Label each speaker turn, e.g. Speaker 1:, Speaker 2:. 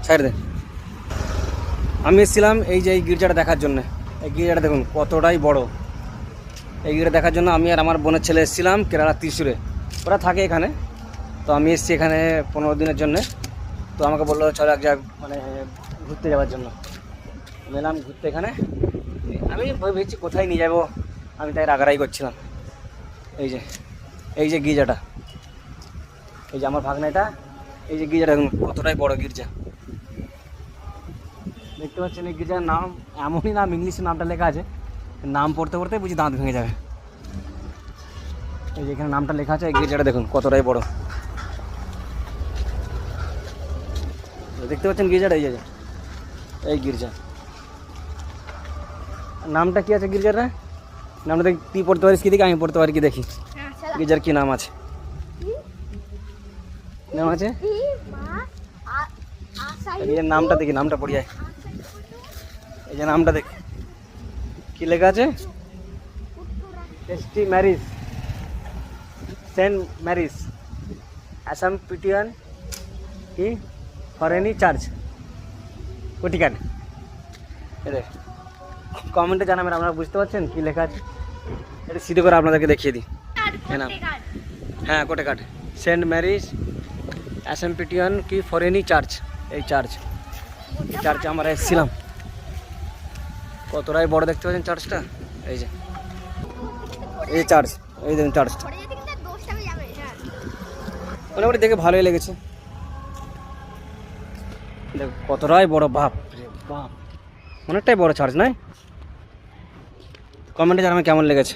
Speaker 1: Side দে। আমি এসেছিলাম এই যে এই গির্জাটা দেখার জন্য। এই গির্জাটা দেখুন কতটাই বড়। এই গির্জা দেখার জন্য আমি আর আমার বোনের ছেলে এসেছিলাম কেরালা ত্রিশূরে। ওরা থাকে এখানে, তো আমি এসেছি এখানে 15 দিনের জন্যে। তো আমাকে বললো চলো এক জায়গায় মানে ঘুরতে যাওয়ার জন্য। এলাম ঘুরতে এখানে। আমি ভেবেছি কোথায় নিয়ে যাবো, আমি তাই রাগারাগি করছিলাম। এই যে গির্জাটা, এই যে আমার ভাগনাটা, এই যে গির্জাটা দেখুন কতটাই বড় গির্জা। দেখতে পাচ্ছেন এই গির্জার নাম, এমনই নাম, ইংলিশে নামটা লেখা আছে, নাম পড়তে পড়তে বুঝি দাঁত ভেঙে যাবে। এই যে এখানে নামটা লেখা আছে, এই গির্জাটা দেখুন কতটাই বড়। দেখতে পাচ্ছেন গির্জাটা, এই গির্জা নামটা কি আছে গির্জাটা? নামটা দেখ, তুই পড়তে পারিস কি দেখি, আমি পড়তে পারি কি দেখি। গির্জার কি নাম আছে? নাম আছে গির্জার নামটা দেখি, নামটা পড়ি যায়। এই যে নামটা দেখ কি লেখা আছে, টেস্টি ম্যারিজ, সেন্ট ম্যারিজ অ্যাসাম্পটিয়ান কি ফরেনি চার্চ কোটিকাট। এদের কমেন্টে জানাবেন আপনারা বুঝতে পারছেন কি লেখা আছে। এটা সিধে করে আপনাদেরকে দেখিয়ে দিই। হ্যাঁ কোটিকাট, সেন্ট ম্যারিজ অ্যাসাম্পটিয়ান কি ফরেনি চার্চ। এই চার্চে আমরা এসেছিলাম। কতটাই বড় দেখতে পাচ্ছেন চার্চটা। এই চার্চ, এই দেখুন চার্চটা মোটামুটি দেখে ভালোই লেগেছে। দেখ কতটাই বড়, বাপ রে বাপ, অনেকটাই বড় চার্চ নয়? কমেন্টে জানাবেন কেমন লেগেছে।